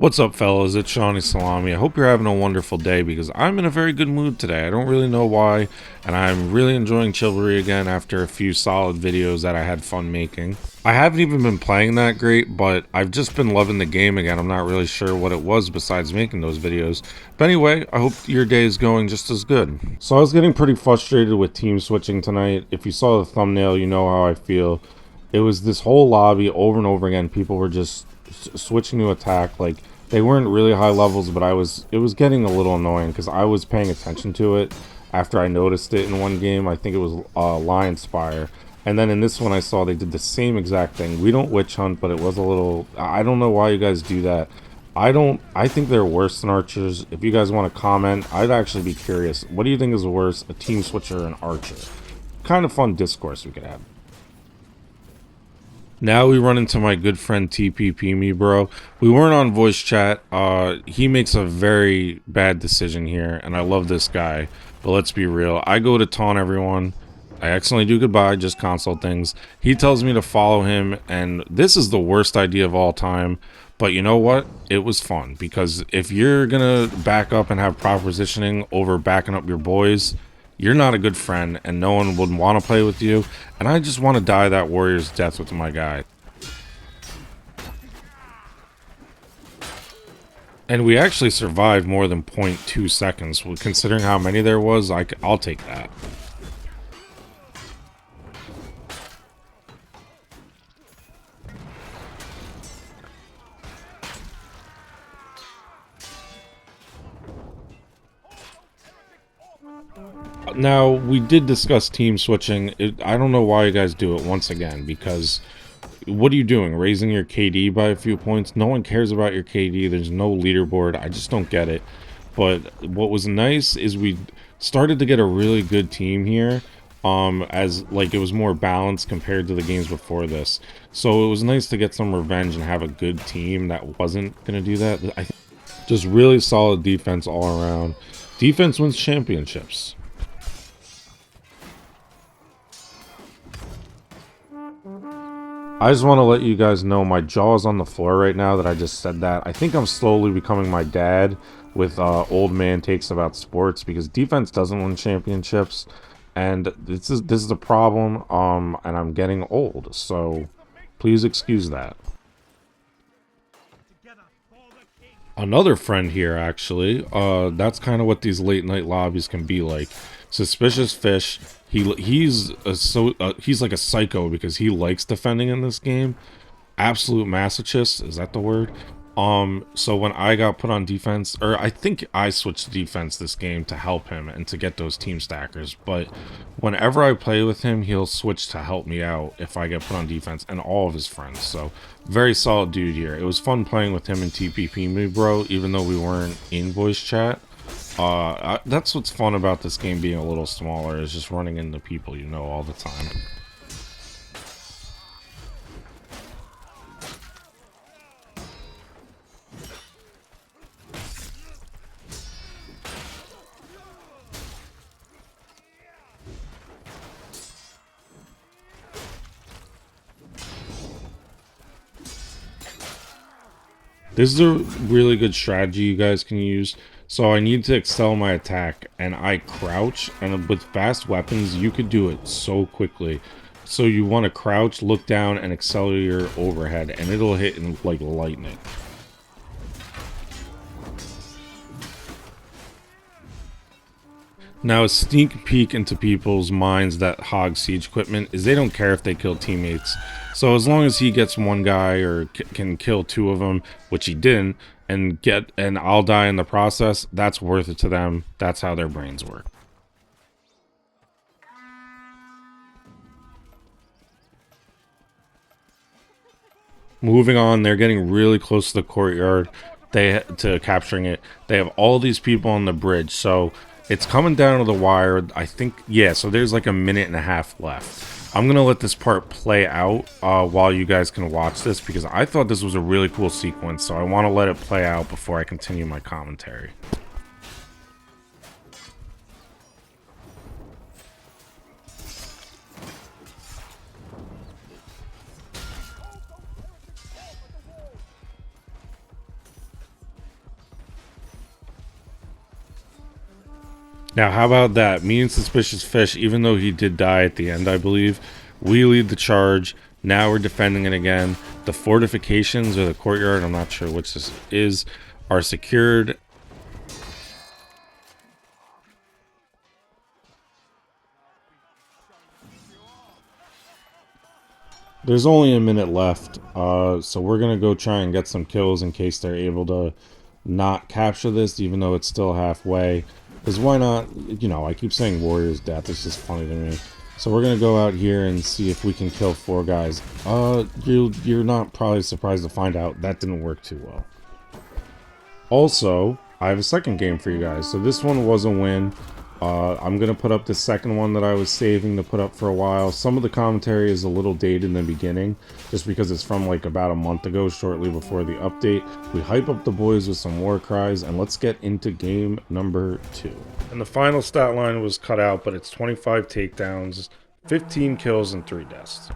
What's up, fellas? It's Shawnee Salami. I hope you're having a wonderful day because I'm in a very good mood today. I don't really know why, and I'm really enjoying Chivalry again after a few solid videos that I had fun making. I haven't even been playing that great, but I've just been loving the game again. I'm not really sure what it was besides making those videos. But anyway, I hope your day is going just as good. So I was getting pretty frustrated with team switching tonight. If you saw the thumbnail, you know how I feel. It was this whole lobby over and over again. People were just switching to attack. Like, they weren't really high levels, but it was getting a little annoying because I was paying attention to it after I noticed it in one game. I think it was Lion Spire, and then in this one I saw they did the same exact thing. We don't witch hunt, but it was a little, I don't know why you guys do that. I think they're worse than archers. If you guys want to comment, I'd actually be curious. What do you think is worse, a team switcher or an archer? Kind of fun discourse we could have. Now we run into my good friend TPP me, bro. We weren't on voice chat. He makes a very bad decision here, and I love this guy. But let's be real. I go to taunt everyone. I accidentally do goodbye, just console things. He tells me to follow him, and this is the worst idea of all time. But you know what? It was fun, because if you're gonna back up and have proper positioning over backing up your boys, you're not a good friend, and no one would want to play with you. And I just want to die that warrior's death with my guy. And we actually survived more than 0.2 seconds. Well, considering how many there was, I'll take that. Now, we did discuss team switching. I don't know why you guys do it once again, because what are you doing? Raising your KD by a few points? No one cares about your KD. There's no leaderboard. I just don't get it. But what was nice is we started to get a really good team here. As like it was more balanced compared to the games before this. So it was nice to get some revenge and have a good team that wasn't gonna do that. I think just really solid defense all around. Defense wins championships. I just want to let you guys know my jaw is on the floor right now that I just said that. I think I'm slowly becoming my dad with old man takes about sports, because defense doesn't win championships, and this is a problem. And I'm getting old, so please excuse that. Another friend here, actually. That's kind of what these late night lobbies can be like. Suspicious fish. He's like a psycho because he likes defending in this game. Absolute masochist, is that the word? So when I got put on defense, or I think I switched to defense this game to help him and to get those team stackers, but whenever I play with him, he'll switch to help me out if I get put on defense, and all of his friends. So very solid dude here. It was fun playing with him in TPP me, bro, even though we weren't in voice chat. That's what's fun about this game being a little smaller, is just running into people you know all the time. This is a really good strategy you guys can use. So I need to excel my attack, and I crouch, and with fast weapons you could do it so quickly. So you want to crouch, look down, and excel your overhead, and it'll hit in like lightning. Now, a sneak peek into people's minds that hog siege equipment is they don't care if they kill teammates. So as long as he gets one guy or can kill two of them, which he didn't, and I'll die in the process, that's worth it to them. That's how their brains work. Moving on, they're getting really close to the courtyard. To capturing it. They have all these people on the bridge, so it's coming down to the wire. I think, yeah, so there's like a minute and a half left. I'm gonna let this part play out while you guys can watch this, because I thought this was a really cool sequence, so I want to let it play out before I continue my commentary. Now, how about that? Me and Suspicious Fish, even though he did die at the end, I believe, we lead the charge. Now we're defending it again. The fortifications or the courtyard, I'm not sure which this is, are secured. There's only a minute left, so we're going to go try and get some kills in case they're able to not capture this, even though it's still halfway. Because why not? You know, I keep saying warrior's death. It's just funny to me. So we're going to go out here and see if we can kill 4 guys. You're not probably surprised to find out that didn't work too well. Also, I have a second game for you guys. So this one was a win. I'm going to put up the second one that I was saving to put up for a while. Some of the commentary is a little dated in the beginning, just because it's from like about a month ago, shortly before the update. We hype up the boys with some war cries, and let's get into game number 2. And the final stat line was cut out, but it's 25 takedowns, 15 kills, and 3 deaths.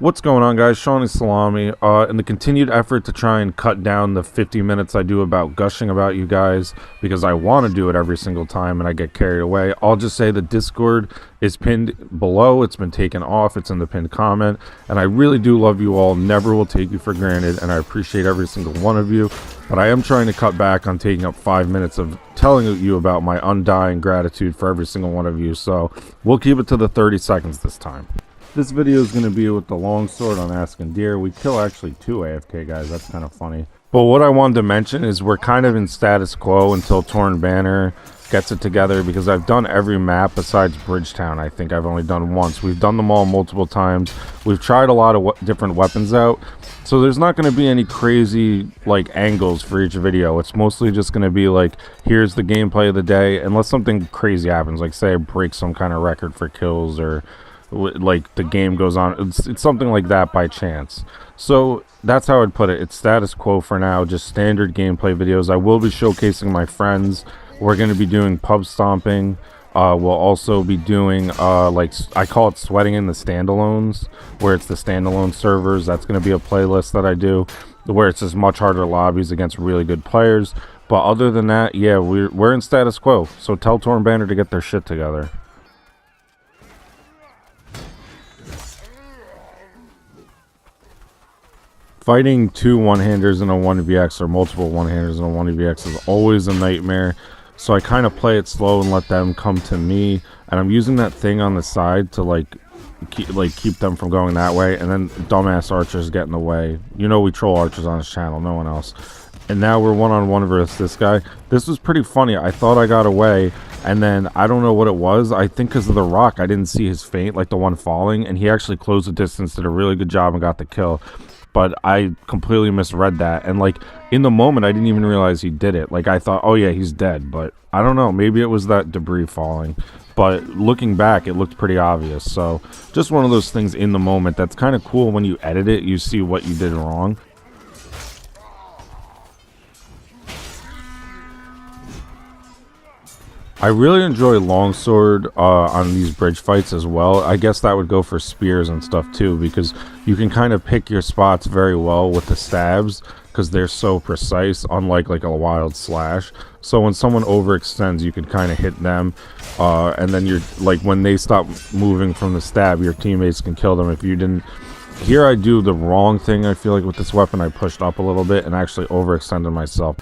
What's going on, guys? Shawnee Salami. In the continued effort to try and cut down the 50 minutes I do about gushing about you guys, because I want to do it every single time and I get carried away, I'll just say the Discord is pinned below. It's been taken off. It's in the pinned comment. And I really do love you all. Never will take you for granted. And I appreciate every single one of you. But I am trying to cut back on taking up 5 minutes of telling you about my undying gratitude for every single one of you. So we'll keep it to the 30 seconds this time. This video is going to be with the longsword on Asking Deer. We kill actually 2 AFK guys. That's kind of funny. But what I wanted to mention is we're kind of in status quo until Torn Banner gets it together, because I've done every map besides Bridgetown. I think I've only done once. We've done them all multiple times. We've tried a lot of different weapons out. So there's not going to be any crazy like angles for each video. It's mostly just going to be like, here's the gameplay of the day, unless something crazy happens, like say I break some kind of record for kills, or like the game goes on. It's something like that by chance. So that's how I'd put it. It's status quo for now, just standard gameplay videos. I will be showcasing my friends. We're going to be doing pub stomping. We'll also be doing like I call it sweating in the standalones, where it's the standalone servers. That's going to be a playlist that I do, where it's just much harder lobbies against really good players. But other than that, yeah, we're in status quo. So tell Torn Banner to get their shit together. Fighting 2 one-handers in a 1vx or multiple one-handers in a 1vx is always a nightmare. So I kind of play it slow and let them come to me. And I'm using that thing on the side to keep them from going that way. And then dumbass archers get in the way. You know we troll archers on this channel, no one else. And now we're one-on-one versus this guy. This was pretty funny. I thought I got away. And then I don't know what it was. I think because of the rock, I didn't see his feint, like the one falling. And he actually closed the distance, did a really good job, and got the kill. But I completely misread that, and like in the moment I didn't even realize he did it. Like I thought, oh yeah, he's dead, but I don't know, maybe it was that debris falling. But looking back, it looked pretty obvious. So just one of those things in the moment that's kind of cool. When you edit it, you see what you did wrong. I really enjoy longsword on these bridge fights as well. I guess that would go for spears and stuff too, because you can kind of pick your spots very well with the stabs, because they're so precise, unlike like a wild slash. So when someone overextends, you can kind of hit them, and then you're like, when they stop moving from the stab, your teammates can kill them if you didn't. Here I do the wrong thing. I feel like with this weapon I pushed up a little bit and actually overextended myself.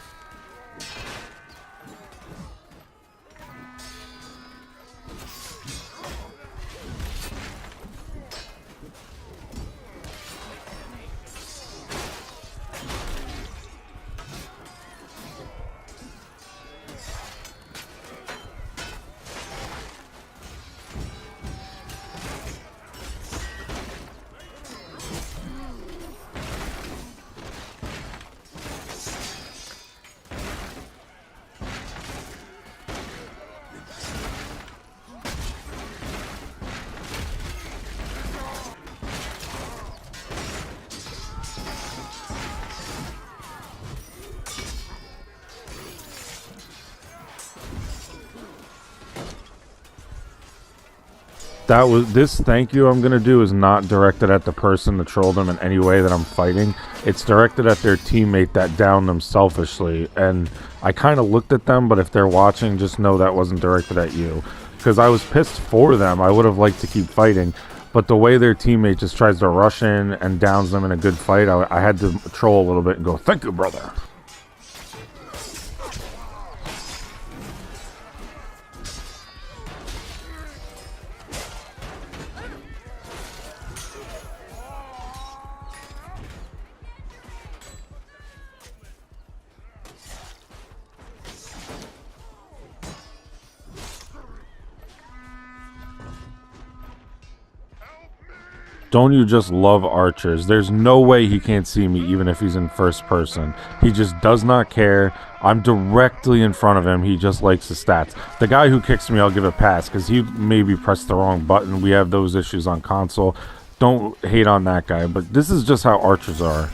That was this thank you I'm gonna do is not directed at the person that trolled them in any way that I'm fighting. It's directed at their teammate that downed them selfishly. And I kind of looked at them, but if they're watching, just know that wasn't directed at you. Because I was pissed for them. I would have liked to keep fighting. But the way their teammate just tries to rush in and downs them in a good fight, I had to troll a little bit and go, thank you, brother. Don't you just love archers? There's no way he can't see me even if he's in first person. He just does not care. I'm directly in front of him. He just likes the stats. The guy who kicks me, I'll give a pass because he maybe pressed the wrong button. We have those issues on console. Don't hate on that guy, but this is just how archers are.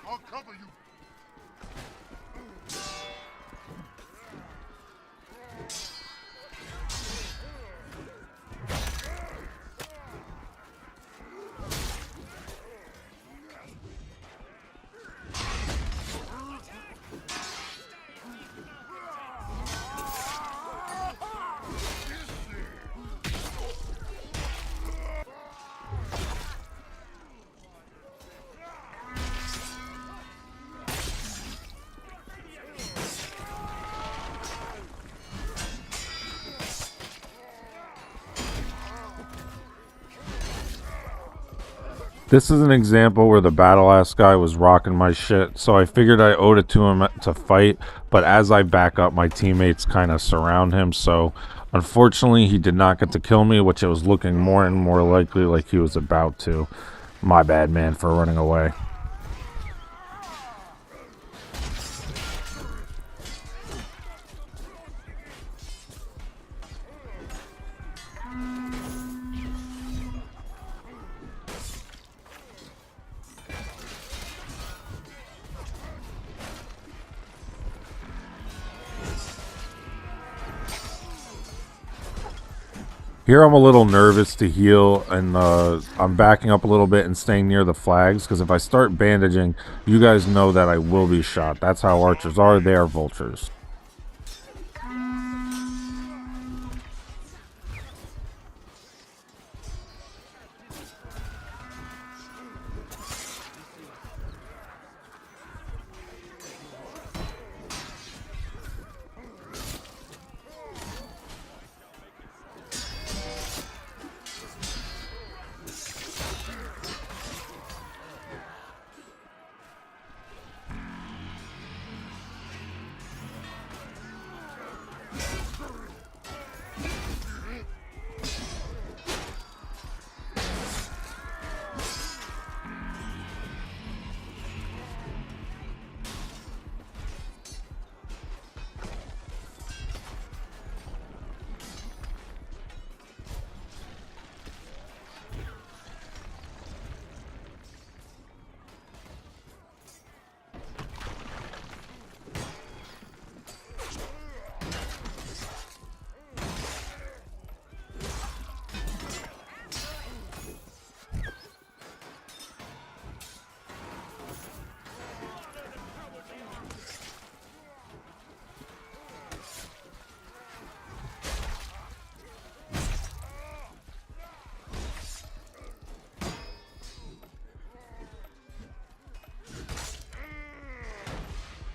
I'll cover you. This is an example where the battle ass guy was rocking my shit, so I figured I owed it to him to fight, but as I back up, my teammates kind of surround him, so unfortunately he did not get to kill me, which it was looking more and more likely like he was about to. My bad, man, for running away. Here I'm a little nervous to heal, and I'm backing up a little bit and staying near the flags, because if I start bandaging, you guys know that I will be shot. That's how archers are. They are vultures.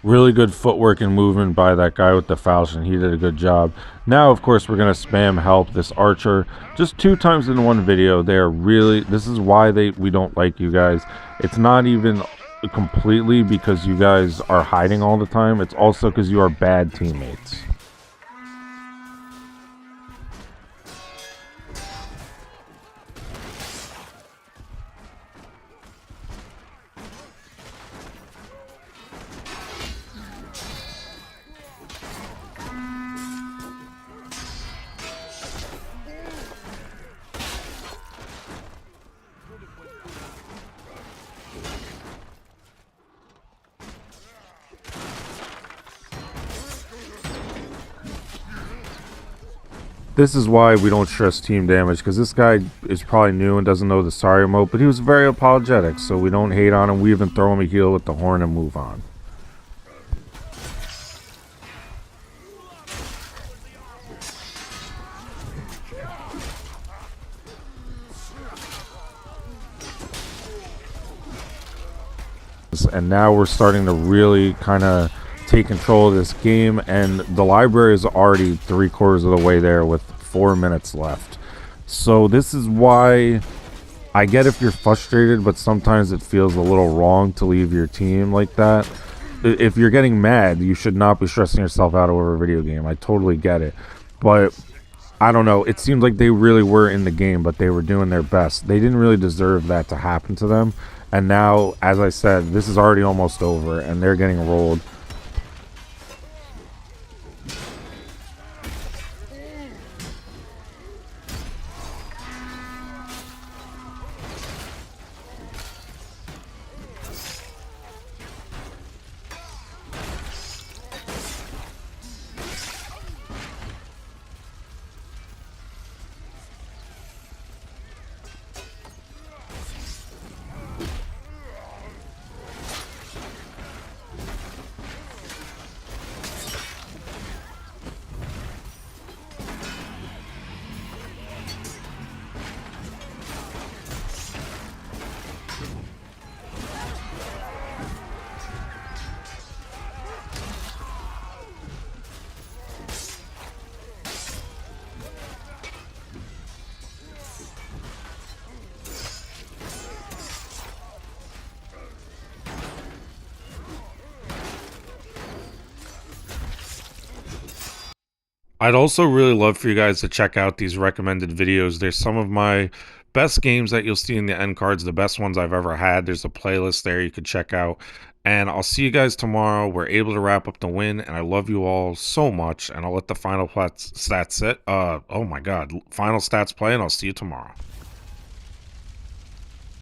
Really good footwork and movement by that guy with the falchion. He did a good job. Now, of course, we're going to spam help this archer just 2 times in one video. They are really, this is why we don't like you guys. It's not even completely because you guys are hiding all the time. It's also because you are bad teammates. This is why we don't stress team damage, because this guy is probably new and doesn't know the sorry mode, but he was very apologetic, so we don't hate on him. We even throw him a heal with the horn and move on. And now we're starting to really kind of take control of this game, and the library is already 3/4 of the way there with 4 minutes left. So this is why I get if you're frustrated, but sometimes it feels a little wrong to leave your team like that. If you're getting mad, you should not be stressing yourself out over a video game. I totally get it, but I don't know. It seems like they really were in the game, but they were doing their best. They didn't really deserve that to happen to them. And now, as I said, this is already almost over, and they're getting rolled. I'd also really love for you guys to check out these recommended videos. There's some of my best games that you'll see in the end cards, the best ones I've ever had. There's a playlist there you could check out. And I'll see you guys tomorrow. We're able to wrap up the win, and I love you all so much. And I'll let the final stats sit. Oh my God, final stats play, and I'll see you tomorrow.